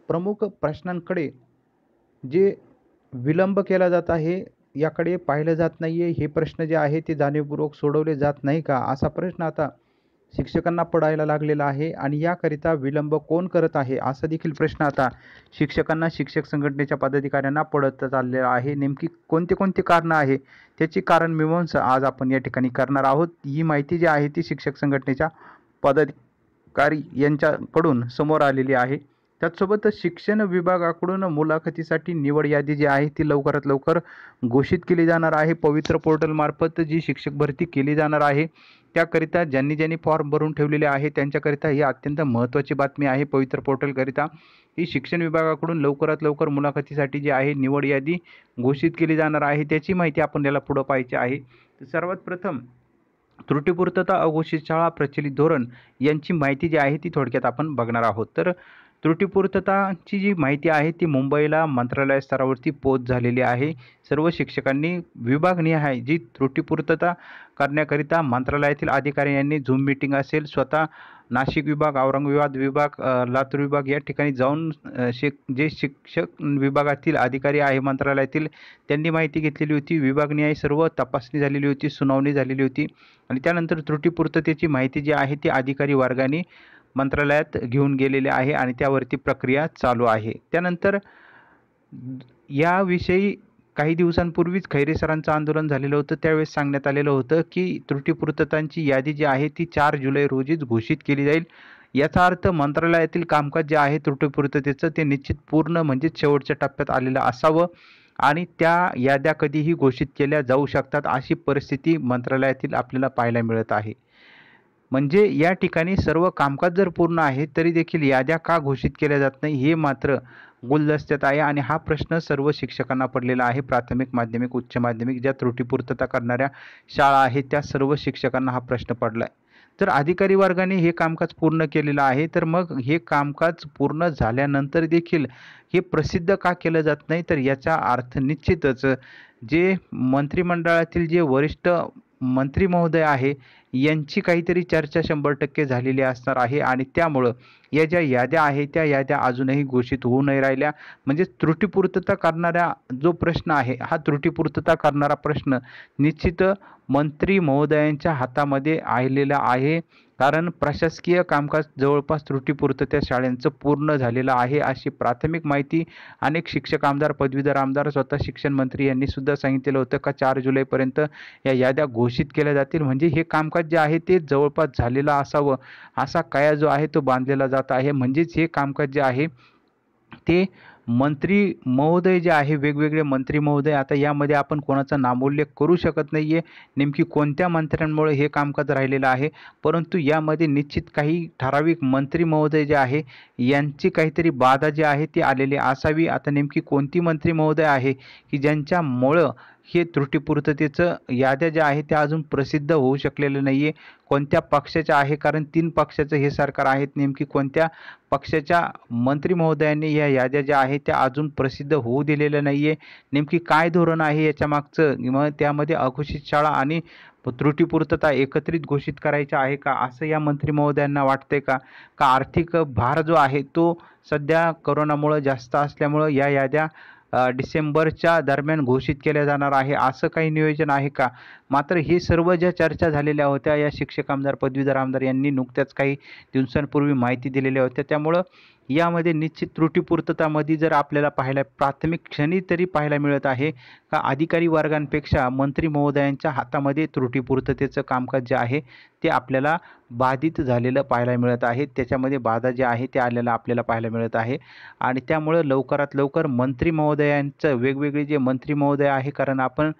प्रमुख प्रश्नांकडे जे विलंब केला जात आहे, याकडे पाहिलं जात नाहीये. हे प्रश्न जे आहे ते जाणीवपूर्वक सोडवले जात नाही का? असा प्रश्न आता शिक्षकांना पडायला लागलेला आहे आणि याकरिता विलंब कोण करत आहे? असा देखील प्रश्न आता शिक्षकांना, शिक्षक संघटनेच्या पदाधिकाऱ्यांना पडत चाललेला आहे. नेमकी कोणती कारणं आहे? त्याची कारण मीमांसा आज आपण या ठिकाणी करणार आहोत. ही माहिती जी आहे ती शिक्षक संघटनेच्या पदाधिकारी यांच्याकडून समोर आलेली आहे. त्याचसोबतच शिक्षण विभागाकडून मुलाखतीसाठी निवड यादी जी आहे ती लवकरात लवकर घोषित केली जाणार आहे. पवित्र पोर्टलमार्फत जी शिक्षक भरती केली जाणार आहे, त्याकरिता ज्यांनी फॉर्म भरून ठेवलेले आहे त्यांच्याकरिता ही अत्यंत महत्त्वाची बातमी आहे. पवित्र पोर्टलकरिता ही शिक्षण विभागाकडून लवकरात लवकर मुलाखतीसाठी जी आहे निवड यादी घोषित केली जाणार आहे. त्याची माहिती आपण याला पुढं पाहायची आहे. तर सर्वात प्रथम त्रुटीपूर्तता, अघोषित शाळा, प्रचलित धोरण यांची माहिती जी आहे ती थोडक्यात आपण बघणार आहोत. तर त्रुटीपूर्तताची जी माहिती आहे ती मुंबईला मंत्रालय स्तरावरती पोच झालेली आहे. सर्व शिक्षकांनी विभागनिहाय जी त्रुटीपूर्तता करण्याकरिता मंत्रालयातील अधिकारी यांनी झूम मीटिंग असेल, स्वतः नाशिक विभाग, औरंगाबाद विभाग, लातूर विभाग या ठिकाणी जाऊन जे शिक्षक विभागातील अधिकारी आहे मंत्रालयातील त्यांनी माहिती घेतलेली होती. विभागनिहाय सर्व तपासणी झालेली होती, सुनावणी झालेली होती आणि त्यानंतर त्रुटीपूर्ततेची माहिती जी आहे ती अधिकारी वर्गाने मंत्रालयात घेऊन गेलेले आहे आणि त्यावरती प्रक्रिया चालू आहे. त्यानंतर याविषयी काही दिवसांपूर्वीच खैरे सरांचं आंदोलन झालेलं होतं. त्यावेळेस सांगण्यात आलेलं होतं की त्रुटीपूर्ततांची यादी जी आहे ती 4 जुलै रोजीच घोषित केली जाईल. याचा अर्थ मंत्रालयातील कामकाज जे आहे त्रुटीपूर्ततेचं ते निश्चित पूर्ण म्हणजे शेवटच्या टप्प्यात आलेलं असावं आणि त्या याद्या कधीही घोषित केल्या जाऊ शकतात अशी परिस्थिती मंत्रालयातील आपल्याला पाहायला मिळत आहे. म्हणजे या ठिकाणी सर्व कामकाज जर पूर्ण आहे तरी देखील याद्या का घोषित केल्या जात नाही हे मात्र गुलदस्त्यात आहे आणि हा प्रश्न सर्व शिक्षकांना पडलेला आहे. प्राथमिक, माध्यमिक, उच्च माध्यमिक ज्या त्रुटीपूर्तता करणाऱ्या शाळा आहेत त्या सर्व शिक्षकांना हा प्रश्न पडला आहे. तर अधिकारी वर्गाने हे कामकाज पूर्ण केलेलं आहे, तर मग हे कामकाज पूर्ण झाल्यानंतर देखील हे प्रसिद्ध का केलं जात नाही? तर याचा अर्थ निश्चितच जे मंत्रिमंडळातील जे वरिष्ठ मंत्री महोदय आहे यांची काहीतरी चर्चा 100% झालेली असणार आहे आणि त्यामुळं या ज्या याद्या आहेत त्या याद्या अजूनही घोषित होऊ नाही राहिल्या. म्हणजे त्रुटीपूर्तता करणारा जो प्रश्न आहे हा त्रुटीपूर्तता करणारा प्रश्न निश्चित मंत्री महोदयांच्या हातामध्ये आलेला आहे. कारण प्रशासकीय कामकाज जवळपास त्रुटीपूर्तता शाळांचं पूर्ण झालेलं आहे अशी प्राथमिक माहिती अनेक शिक्षक आमदार, पदवीधर आमदार, स्वतः शिक्षण मंत्री यांनी सुद्धा सांगितलेलं होतं का 4 जुलैपर्यंत या याद्या घोषित केल्या जातील. म्हणजे हे कामकाज जे आहे ते जवळपास झालेलं असावं असा काया जो आहे तो बांधलेला जात आहे. म्हणजेच हे कामकाज जे आहे ते मंत्री महोदय जे आहे, वेगवेगळे मंत्री महोदय, आता यामध्ये आपण कोणाचा नामोल्लेख करू शकत नाहीये नेमकी कोणत्या मंत्र्यांमुळे हे कामकाज राहिलेलं आहे. परंतु यामध्ये निश्चित काही ठराविक मंत्री महोदय जे आहे यांची काहीतरी बाधा जी आहे ती आलेली असावी. आता नेमकी कोणती मंत्री महोदय आहे की ज्यांच्यामुळं हे त्रुटीपूर्ततेचं याद्या ज्या आहेत त्या अजून प्रसिद्ध होऊ शकलेलं नाहीये. कोणत्या पक्षाच्या आहे? कारण 3 पक्षाचं हे सरकार आहे. नेमकी कोणत्या पक्षाच्या मंत्री महोदयांनी या याद्या ज्या आहेत त्या अजून प्रसिद्ध होऊ दिलेल्या नाहीये. नेमकी काय धोरण आहे याच्या मागचं? मग त्यामध्ये अघोषित शाळा आणि त्रुटीपूर्तता एकत्रित घोषित करायच्या आहे का असं या मंत्री महोदयांना वाटतंय का? का आर्थिक भार जो आहे तो सध्या कोरोनामुळं जास्त असल्यामुळं या याद्या डिसेंबरच्या दरम्यान घोषित केल्या जाणार आहे असं काही नियोजन आहे का? मात्र हे सर्व ज्या चर्चा झालेल्या होत्या या शिक्षक आमदार, पदवीधर आमदार यांनी नुकत्याच काही दिवसांपूर्वी माहिती दिलेल्या होत्या. त्यामुळं यामध्ये निश्चित त्रुटीपूर्ततामध्ये जर आपल्याला प्राथमिक क्षणी तरी पाहायला मिळत आहे का अधिकारी वर्गांपेक्षा मंत्री महोदयांच्या हातामध्ये त्रुटीपूर्ततेचं कामकाज जे आहे ते आपल्याला बाधित झालेलं पाहायला मिळत आहे. त्याच्यामध्ये बाधा जी आहे ते आलेलं आपल्याला पाहायला मिळत आहे आणि त्यामुळं लवकरात लवकर मंत्री महोदयांचं वेगवेगळे जे मंत्री महोदय आहे, कारण आपण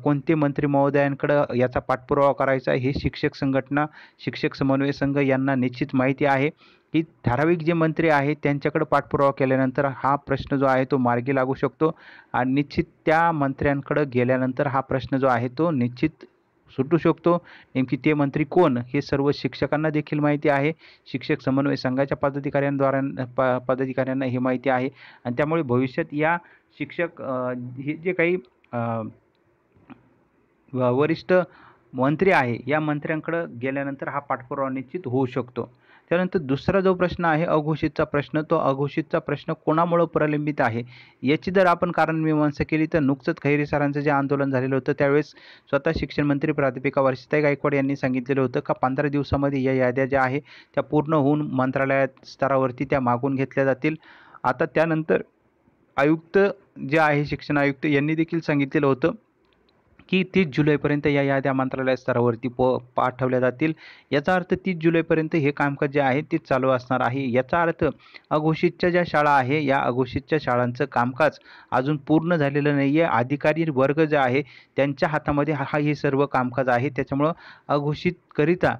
कोणते मंत्री महोदयांकडं याचा पाठपुरावा करायचा हे शिक्षक संघटना, शिक्षक समन्वय संघ यांना निश्चित माहिती आहे की ठराविक जे मंत्री आहेत त्यांच्याकडे पाठपुरावा केल्यानंतर हा प्रश्न जो आहे तो मार्गी लागू शकतो आणि निश्चित त्या मंत्र्यांकडे गेल्यानंतर हा प्रश्न जो आहे तो निश्चित सुटू शकतो. नेमकी ते मंत्री कोण हे सर्व शिक्षकांना देखील माहिती आहे. शिक्षक समन्वय संघाच्या पदाधिकाऱ्यांना ही माहिती आहे आणि त्यामुळे भविष्यात या शिक्षक हे जे काही वरिष्ठ मंत्री आहे या मंत्र्यांकडे गेल्यानंतर हा पाठपुरावा निश्चित होऊ शकतो. त्यानंतर दुसरा जो प्रश्न आहे अघोषितचा प्रश्न, तो अघोषितचा प्रश्न कोणामुळं प्रलंबित आहे, याची जर आपण कारणमीमांसा केली तर नुकतंच खैरे सरांचं जे आंदोलन झालेलं होतं त्यावेळेस स्वतः शिक्षण मंत्री प्राध्यापिका वर्षाताई गायकवाड यांनी सांगितलेलं होतं का 15 दिवसामध्ये या याद्या ज्या आहे त्या पूर्ण होऊन मंत्रालयात स्तरावरती त्या मागून घेतल्या जातील. आता त्यानंतर आयुक्त जे आहे शिक्षण आयुक्त यांनी देखील सांगितलेलं होतं की 30 जुलैपर्यंत या याद्या मंत्रालय स्तरावरती पाठवल्या जातील. याचा अर्थ 30 जुलैपर्यंत हे कामकाज जे आहे ते चालू असणार आहे. याचा अर्थ अघोषितच्या ज्या शाळा आहे या अघोषितच्या शाळांचं कामकाज अजून पूर्ण झालेलं नाही आहे. अधिकारी वर्ग जे आहे त्यांच्या हातामध्ये हे सर्व कामकाज आहे. त्याच्यामुळं अघोषितकरिता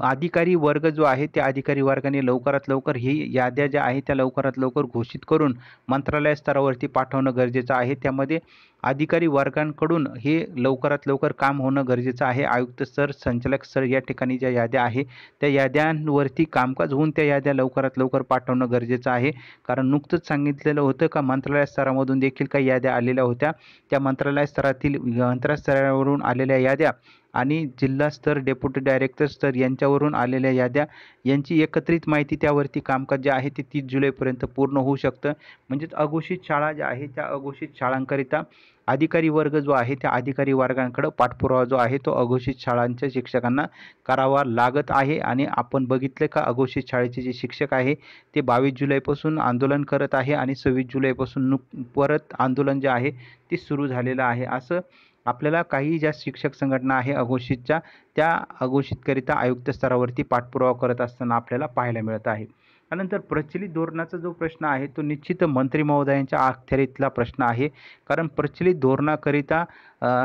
अधिकारी वर्ग जो आहे त्या अधिकारी वर्गाने लवकरात लवकर ही याद्या ज्या आहेत त्या लवकरात लवकर घोषित करून मंत्रालय स्तरावरती पाठवणं गरजेचं आहे. त्यामध्ये अधिकारी वर्गांकडून हे लवकरात लवकर काम होणं गरजेचं आहे. आयुक्त सर, संचालक सर या ठिकाणी ज्या याद्या आहे त्या याद्यांवरती कामकाज होऊन त्या याद्या लवकरात लवकर पाठवणं गरजेचं आहे. कारण नुकतंच सांगितलेलं होतं का मंत्रालय स्तरामधून देखील काही याद्या आलेल्या होत्या. त्या मंत्रालय स्तरातील मंत्रालयावरून आलेल्या याद्या आणि जिल्हा स्तर, डेप्युटी डायरेक्टर स्तर यांच्यावरून आलेल्या याद्या यांची एकत्रित माहिती त्यावरती कामकाज जे आहे ते 30 जुलैपर्यंत पूर्ण होऊ शकतं. म्हणजेच अघोषित शाळा ज्या आहे त्या अघोषित शाळांकरिता अधिकारी वर्ग जो आहे त्या अधिकारी वर्गांकडे पाठपुरावा जो आहे तो अघोषित शाळांच्या शिक्षकांना करावा लागत आहे. आणि आपण बघितलं का अघोषित शाळेचे जे शिक्षक आहे ते 22 जुलैपासून आंदोलन करत आहे आणि 26 जुलैपासून परत आंदोलन जे आहे ते सुरू झालेलं आहे. असं आपल्याला काही ज्या शिक्षक संघटना आहे अघोषितच्या त्या अघोषितकरिता आयुक्त स्तरावरती पाठपुरावा करत असताना आपल्याला पाहायला मिळत आहे. त्यानंतर प्रचलित धोरणाचा जो प्रश्न आहे तो निश्चित मंत्री महोदयांच्या अखत्यारीतला प्रश्न आहे. कारण प्रचलित धोरणाकरिता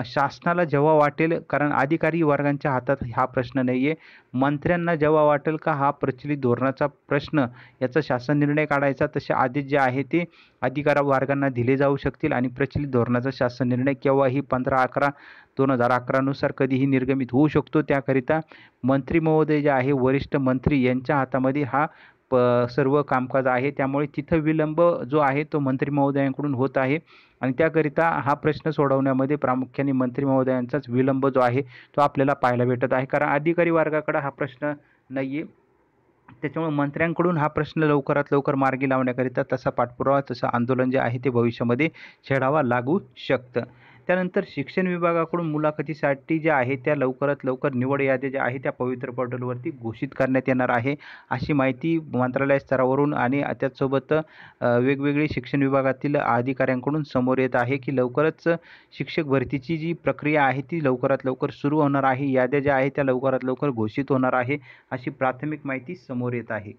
शासनाला जेव्हा वाटेल, कारण अधिकारी वर्गांच्या हातात हा प्रश्न नाही आहे, मंत्र्यांना जेव्हा वाटेल का हा प्रचलित धोरणाचा प्रश्न याचा शासन निर्णय काढायचा तसे आदेश जे आहे ते अधिकार वर्गांना दिले जाऊ शकतील आणि प्रचलित धोरणाचा शासन निर्णय केव्हाही 15/11/2011 नुसार कधीही निर्गमित होऊ शकतो. त्याकरिता मंत्री महोदय जे आहे वरिष्ठ मंत्री यांच्या हातामध्ये हा सर्व कामकाज आहे. त्यामुळे तिथं विलंब जो आहे तो मंत्री महोदयांकडून होत आहे आणि त्याकरिता हा प्रश्न सोडवण्यामध्ये प्रामुख्याने मंत्री महोदयांचाच विलंब जो आहे तो आपल्याला पाहायला भेटत आहे. कारण अधिकारी वर्गाकडे हा प्रश्न नाही आहे. त्याच्यामुळे मंत्र्यांकडून हा प्रश्न लवकरात लवकर मार्गी लावण्याकरिता तसा पाठपुरावा, तसं आंदोलन जे आहे ते भविष्यामध्ये छेडावा लागू शकतं. त्यानंतर शिक्षण विभागाकडून मुलाखतीसाठी ज्या आहे त्या लवकरात लवकर निवड याद्या ज्या आहे त्या पवित्र पोर्टलवरती घोषित करण्यात येणार आहे, अशी माहिती मंत्रालय स्तरावरून आणि त्याचसोबत वेगवेगळे शिक्षण विभागातील अधिकाऱ्यांकडून समोर येत आहे की लवकरच शिक्षक भरतीची जी प्रक्रिया आहे ती लवकरात लवकर सुरू होणार आहे. याद्या ज्या आहेत त्या लवकरात लवकर घोषित होणार आहे, अशी प्राथमिक माहिती समोर येत आहे.